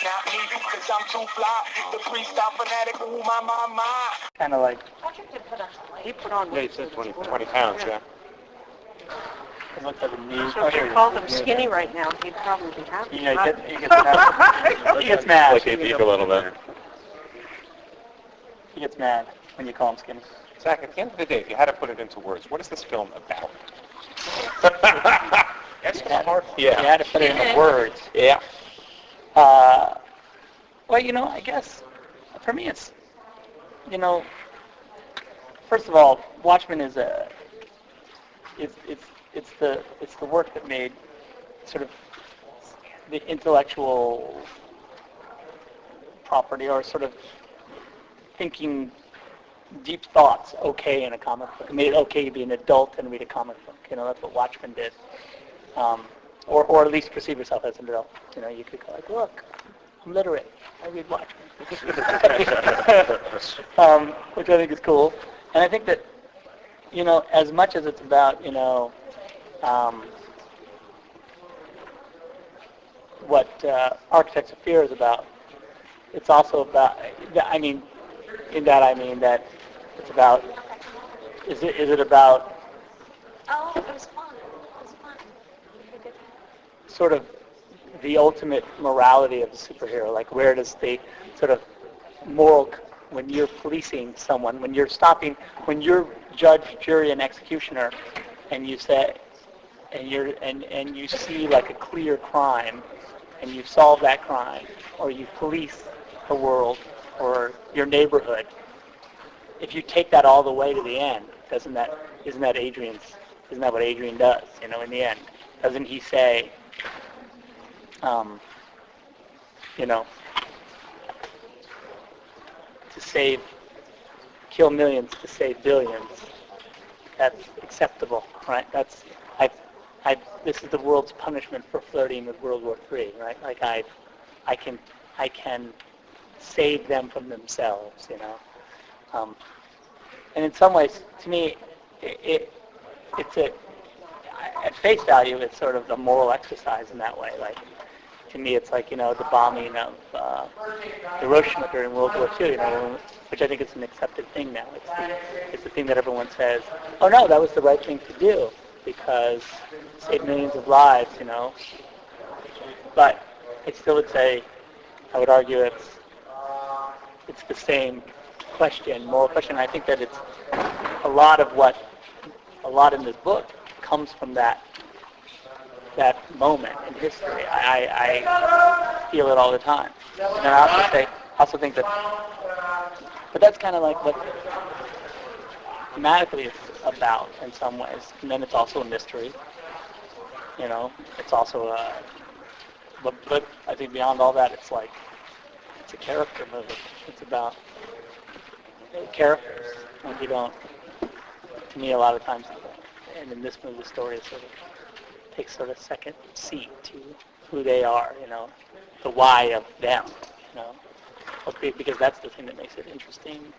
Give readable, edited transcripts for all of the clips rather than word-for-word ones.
not me, cause I'm too fly. The freestyle fanatic, ooh, my. Kind of like, He put on. Yeah, he said 20 pounds, yeah. it looks like a knee. So if you called him skinny right now, he'd probably be happy. You know, he gets mad. Like they beef a little bit. He gets mad when you call him skinny. Zach, at the end of the day, if you had to put it into words, what is this film about? That's hard. You had to put it into words. Yeah. Well, you know, I guess for me it's, you know, first of all, Watchmen is it's the work that made sort of the intellectual property or sort of thinking deep thoughts okay in a comic book. It made it okay to be an adult and read a comic book. You know, that's what Watchmen did. Or at least perceive yourself as an adult. You know, you could go like, look, I'm literate. I read Watchmen. Which I think is cool. And I think that, you know, as much as it's about, you know, what Architects of Fear is about, it's also about, I mean, in that I mean that it's about, is it about Oh, it was fun. sort of the ultimate morality of the superhero? Like, where does the sort of moral, when you're policing someone, when you're stopping, when you're judge, jury, and executioner, and you say, and you see like a clear crime, and you solve that crime, or you police the world or your neighborhood, if you take that all the way to the end, isn't that what Adrian does, you know, in the end? Doesn't he say, you know, kill millions to save billions, that's acceptable, right? This is the world's punishment for flirting with World War III, right? Like I can save them from themselves, you know. And in some ways, to me, at face value, it's sort of a moral exercise in that way. Like, to me, it's like, you know, the bombing of Hiroshima during World War II, you know, which I think is an accepted thing now. It's the thing that everyone says, oh no, that was the right thing to do because it saved millions of lives, you know. But I still would say, I would argue it's the same question, moral question. I think that it's a lot in this book comes from that moment in history. I feel it all the time. And I also think that, but that's kind of like what thematically it's about in some ways. And then it's also a mystery. You know, it's also but I think beyond all that, it's like, it's a character movie. It's about characters. Like, you don't, to me, a lot of times, and in this movie, the story is sort of takes sort of second seat to who they are, you know, the why of them, you know, because that's the thing that makes it interesting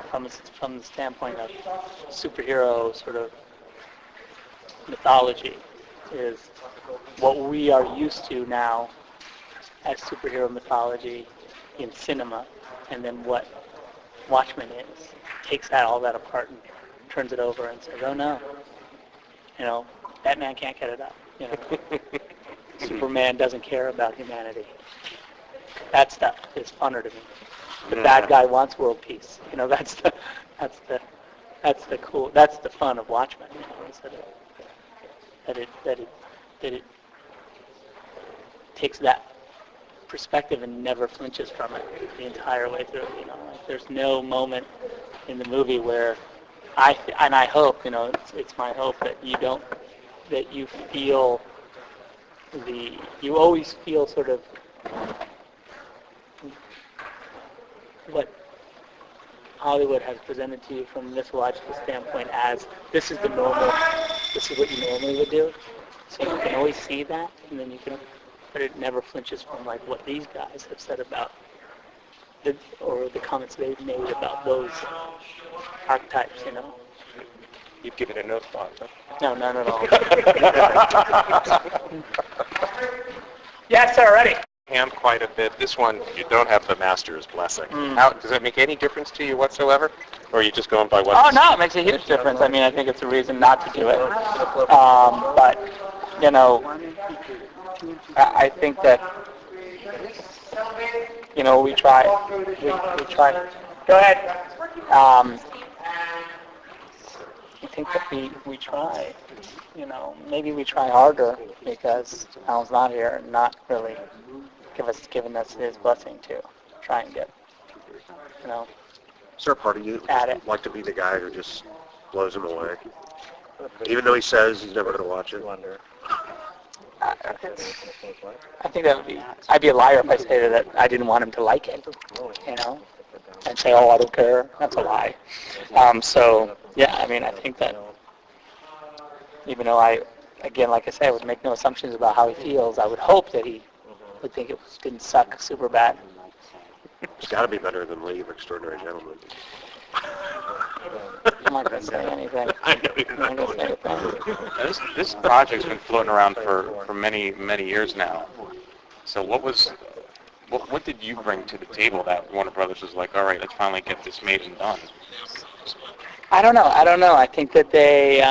from the standpoint of superhero sort of mythology, is what we are used to now as superhero mythology in cinema, and then what Watchmen is, takes all that apart and turns it over and says, oh no, you know, Batman can't get it up, you know. Superman doesn't care about humanity. That stuff is funner to me. The bad guy wants world peace. You know, that's the fun of Watchmen, you know, is that it takes that perspective and never flinches from it the entire way through. You know, like, there's no moment in the movie where I hope, you know, it's my hope that you feel you always feel sort of what Hollywood has presented to you from this logical standpoint as this is what you normally would do. So you can always see that, and then but it never flinches from like what these guys have said about the comments they've made about those archetypes, you know. You've given it no thought, huh? No, none at all. Yes, sir, ready. Hand quite a bit. This one, you don't have the master's blessing. How, does it make any difference to you whatsoever? Or are you just going by what? Oh no, it makes a huge difference. I mean, I think it's a reason not to do it. But you know, I think that we try. We try. Go ahead. I think that we try. Maybe we try harder because Al's not here and not really giving us his blessing to try and get. Is there a part of you At that it. like to be the guy who just blows him away? Even though he says he's never going to watch it? I think that would be. I'd be a liar if I stated that I didn't want him to like it. And say, "Oh, I don't care." That's a lie. So yeah, I mean, I think that even though again, like I say, I would make no assumptions about how he feels. I would hope that he would think it didn't suck super bad. It's got to be better than League of Extraordinary Gentlemen. I'm not going to say anything. I'm not going to say anything. This project's been floating around for many, many years now. So what did you bring to the table that Warner Brothers was like, all right, let's finally get this made and done? I don't know. I think that they,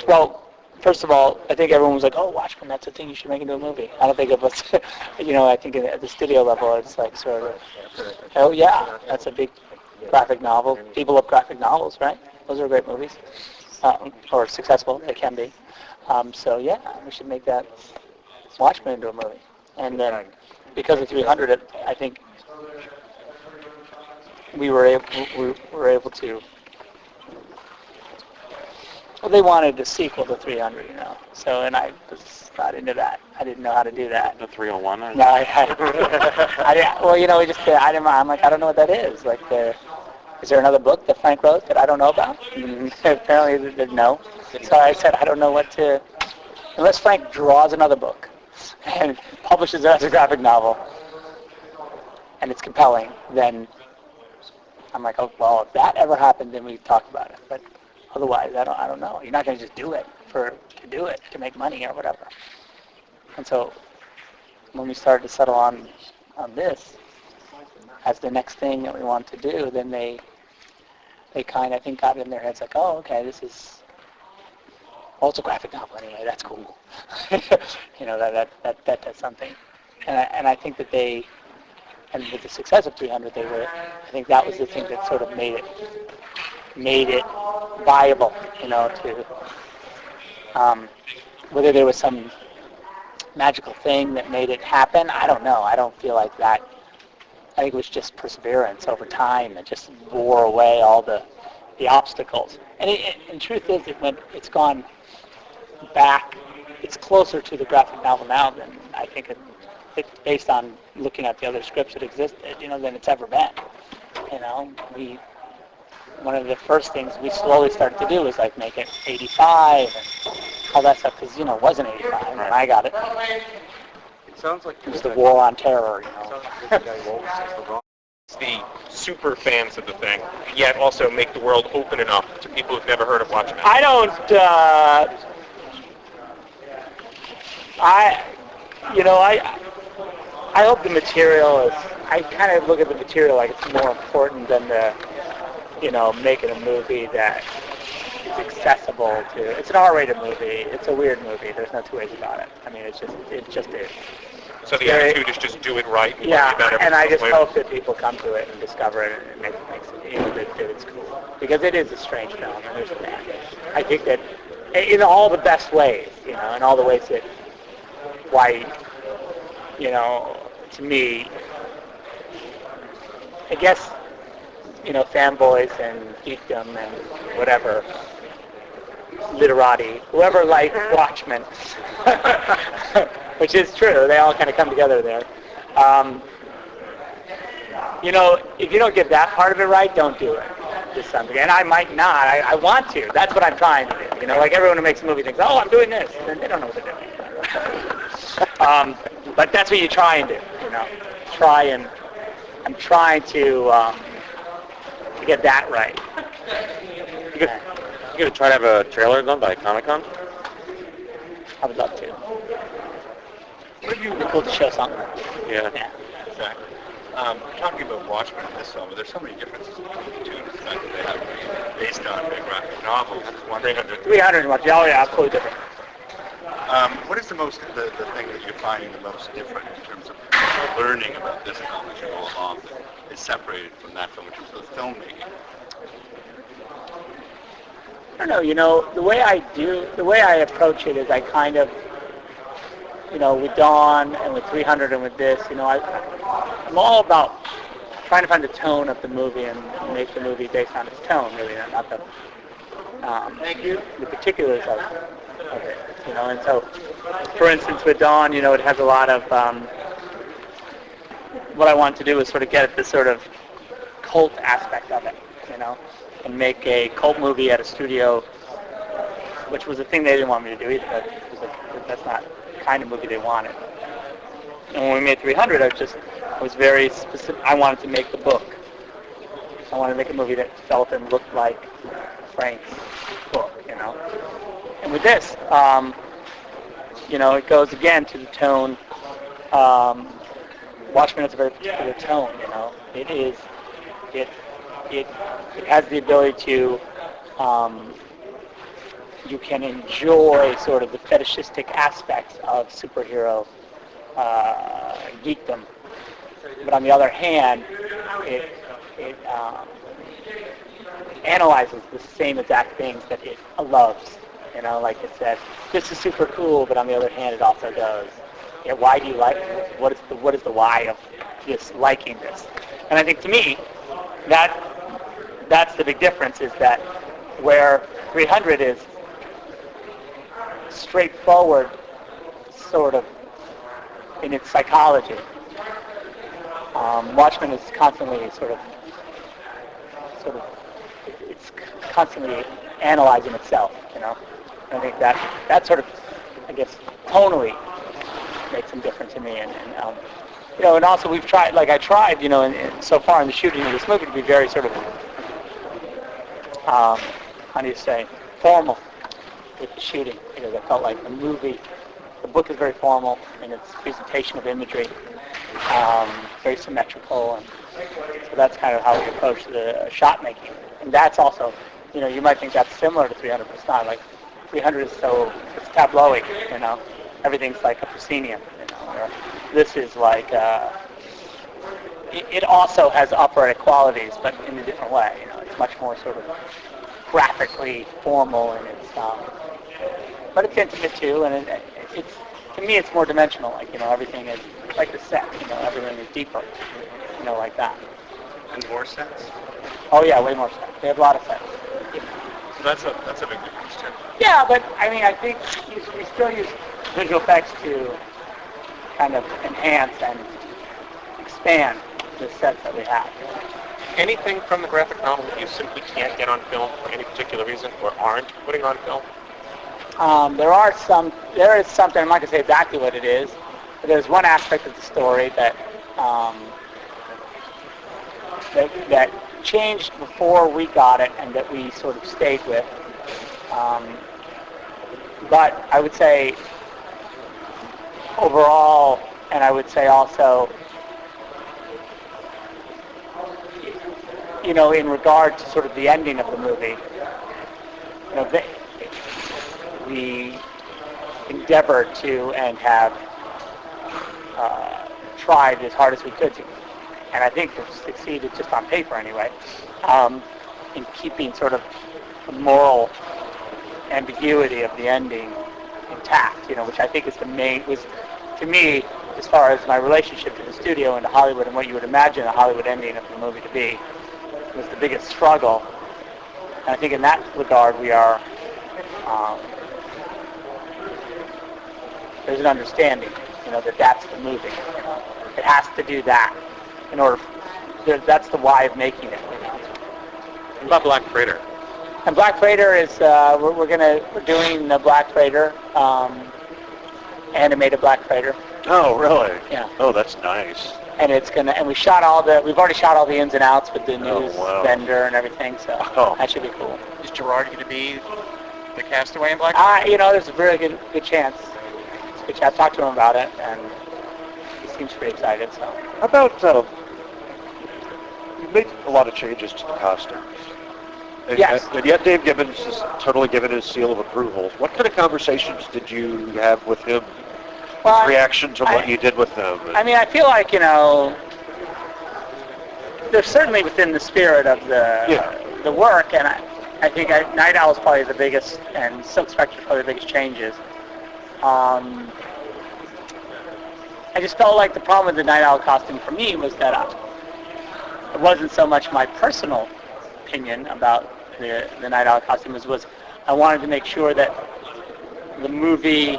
well, first of all, I think everyone was like, oh, Watchmen, that's a thing you should make into a movie. I don't think it was, I think at the studio level, it's like sort of, oh yeah, that's a big graphic novel. People love graphic novels, right? Those are great movies, or successful, they can be. So yeah, we should make that Watchmen into a movie. And then because of 300, I think we were able to. Well, they wanted a sequel to 300, So, and I was not into that. I didn't know how to do that. The 301? Or? No, I didn't. Well, we just. I'm like, I don't know what that is. Like, is there another book that Frank wrote that I don't know about? And apparently, they no. So I said, I don't know what to. Unless Frank draws another book and publishes it as a graphic novel, and it's compelling, then I'm like, oh, well, if that ever happened, then we talk about it. But otherwise, I don't know. You're not going to just do it to make money or whatever. And so when we started to settle on this as the next thing that we want to do, then they kind of, I think, got it in their heads like, oh, okay, this is, well, it's a graphic novel anyway. That's cool. that does something. And I think that and with the success of 300, I think that was the thing that sort of made it viable, to whether there was some magical thing that made it happen, I don't know. I don't feel like that. I think it was just perseverance over time that just wore away all the obstacles. And truth is, it's gone back. It's closer to the graphic novel now than I think it based on looking at the other scripts that existed, than it's ever been. One of the first things we slowly started to do was like make it 85 and all that stuff because it wasn't 85 when I got it. It sounds like It was the war on terror, The super fans of the thing, yet also make the world open enough to people who've never heard of Watchmen. I don't. I hope the material is. I kind of look at the material like it's more important than making a movie that is accessible to. It's an R-rated movie. It's a weird movie. There's no two ways about it. I mean, it just is. So the attitude is just do it right. And Yeah, worry about and I just everything hope that people come to it and discover it and it makes it, that it's cool. Because it is a strange film. And I think that in all the best ways, in all the ways that why, to me, I guess, fanboys and geekdom and whatever, literati, whoever liked Watchmen, which is true, they all kind of come together there. If you don't get that part of it right, don't do it. Just something. And I might not. I want to. That's what I'm trying to do. Like everyone who makes a movie thinks, oh, I'm doing this. And they don't know what they're doing. But that's what you try and do. I'm trying to get that right. You gonna try to have a trailer done by Comic-Con? I would love to. What have you It'd be cool to show something. Yeah. Yeah. Exactly. Talking about Watchmen in this film, there's so many differences between the fact that they have based on a graphic novel. 300. 300 much. Oh yeah, absolutely different. What is the thing that you're finding the most different in terms of learning about this film as you go along that is separated from that film in terms of the filmmaking? I don't know, the way I approach it is I kind of, with Dawn and with 300 and with this, I'm all about trying to find the tone of the movie and make the movie based on its tone, really, not the the particulars of it, And so, for instance, with Dawn, it has a lot of, what I want to do is sort of get at this sort of cult aspect of it, and make a cult movie at a studio, which was a thing they didn't want me to do either. That's not the kind of movie they wanted. And when we made 300, I was very specific. I wanted to make the book. I wanted to make a movie that felt and looked like Frank's book, And with this, it goes again to the tone. Watchmen has a very particular tone, It has the ability to, you can enjoy sort of the fetishistic aspects of superhero geekdom. But on the other hand, it analyzes the same exact things that it loves. Like it said, this is super cool, but on the other hand, it also goes, why do you like this? What is the why of this liking this? And I think to me, that's the big difference, is that where 300 is straightforward, sort of, in its psychology, Watchmen is constantly it's constantly analyzing itself, And I think that sort of, I guess, tonally makes some difference to me, and also we've tried, I tried, so far in the shooting of this movie to be very sort of, how do you say, formal with the shooting, because I felt like the book is very formal in its presentation of imagery, very symmetrical, and so that's kind of how we approach the shot making. And that's also, you might think that's similar to 300, but it's not. Like 300 is it's tableauic, everything's like a proscenium, where this is like, it also has operatic qualities, but in a different way, it's much more sort of graphically formal, and it's, but it's intimate too, and it's, to me, it's more dimensional, everything is like the set, everything is deeper, like that. And more sets? Oh yeah, way more sets. They have a lot of sets. So that's a big difference too. Yeah, but I think we still use visual effects to kind of enhance and expand the sets that we have. Anything from the graphic novel that you simply can't get on film for any particular reason, or aren't putting on film? There is something, I'm not going to say exactly what it is, but there's one aspect of the story that that changed before we got it and that we sort of stayed with. But I would say overall, and I would say also, in regard to sort of the ending of the movie, we endeavored to and have tried as hard as we could to, and I think we've succeeded just on paper anyway, in keeping sort of the moral ambiguity of the ending intact, which I think is was, to me, as far as my relationship to the studio and to Hollywood and what you would imagine a Hollywood ending of the movie to be, was the biggest struggle. And I think in that regard we are, there's an understanding, that that's the movie. It has to do that in order, that's the why of making it. What about Black Freighter? And Black Freighter is, we're doing the Black Freighter, animated Black Freighter. Oh, really? Yeah. Oh, that's nice. And we've already shot all the ins and outs with the news vendor and everything, so that should be cool. Is Gerard going to be the castaway in Black Freighter? There's a very good chance. which I've talked to him about it, and he seems pretty excited. So. How about, you made a lot of changes to the costumes. And, Yes. and yet Dave Gibbons has totally given his seal of approval. What kind of conversations did you have with him? Well, His reaction to what you did with them? I mean, I feel like, they're certainly within the spirit of the work, and I think Night Owl is probably the biggest, and Silk Spectre is probably the biggest changes. I just felt like the problem with the Night Owl costume for me was that it wasn't so much my personal opinion about the Night Owl costume as was I wanted to make sure that the movie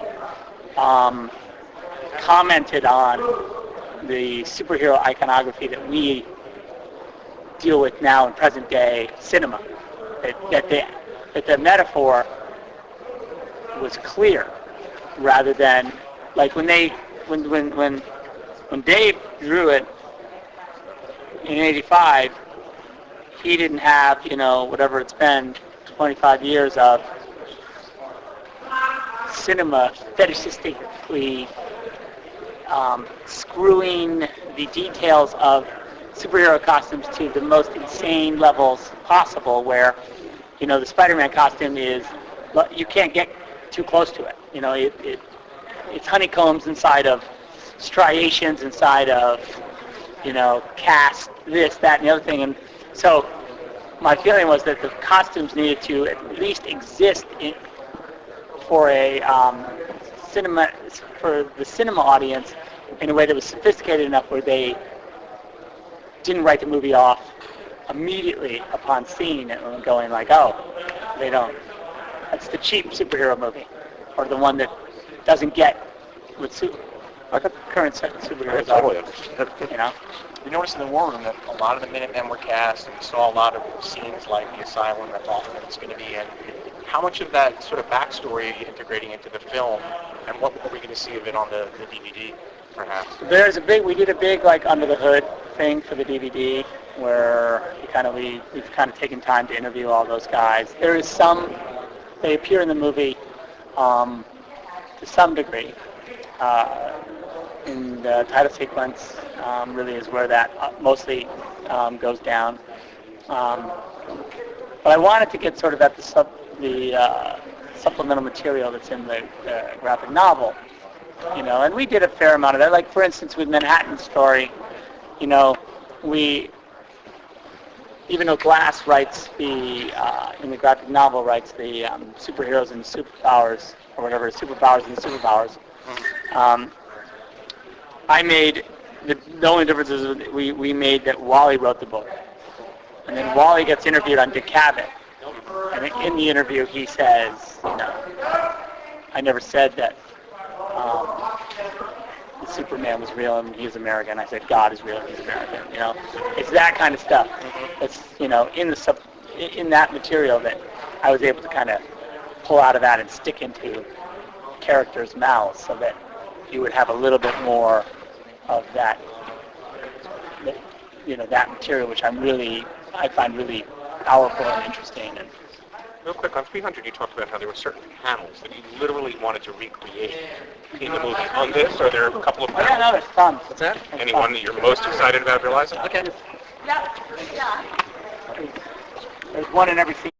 commented on the superhero iconography that we deal with now in present day cinema. That the metaphor was clear, rather than like when Dave drew it in '85, he didn't have whatever it's been 25 years of cinema fetishistically screwing the details of superhero costumes to the most insane levels possible, where the Spider-Man costume is, you can't get too close to it. It's honeycombs inside of striations, inside of cast, this, that, and the other thing. And so my feeling was that the costumes needed to at least exist for the cinema audience in a way that was sophisticated enough where they didn't write the movie off immediately upon seeing it and going like, oh, they don't. That's the cheap superhero movie, or the one that doesn't get what current superheroes are. We noticed in the War Room that a lot of the Minutemen were cast, and we saw a lot of scenes like the asylum that Hoffman is going to be in. How much of that sort of backstory are you integrating into the film, and what are we going to see of it on the DVD, perhaps? We did a big like under the hood thing for the DVD, where we've kind of taken time to interview all those guys. There is they appear in the movie to some degree. In the title sequence really is where that mostly goes down. But I wanted to get sort of at the supplemental material that's in the graphic novel, and we did a fair amount of that. Like, for instance, with Manhattan's story, even though Glass writes in the graphic novel, writes the superheroes and superpowers, or whatever, superpowers and superpowers, I made, the only difference is we made that Wally wrote the book. And then Wally gets interviewed on Dick Cavett. And in the interview he says, I never said that Superman was real and he's American. I said God is real and he's American. It's that kind of stuff. It's, in that material that I was able to kind of pull out of that and stick into characters' mouths so that you would have a little bit more of that material, which I find really powerful and interesting. And Real quick, on 300 you talked about how there were certain panels that you literally wanted to recreate in the movie. On this, are there a couple of panels? yeah, no, there's tons. What's that? Any one that you're most excited about realizing? Yeah. There's one in every scene.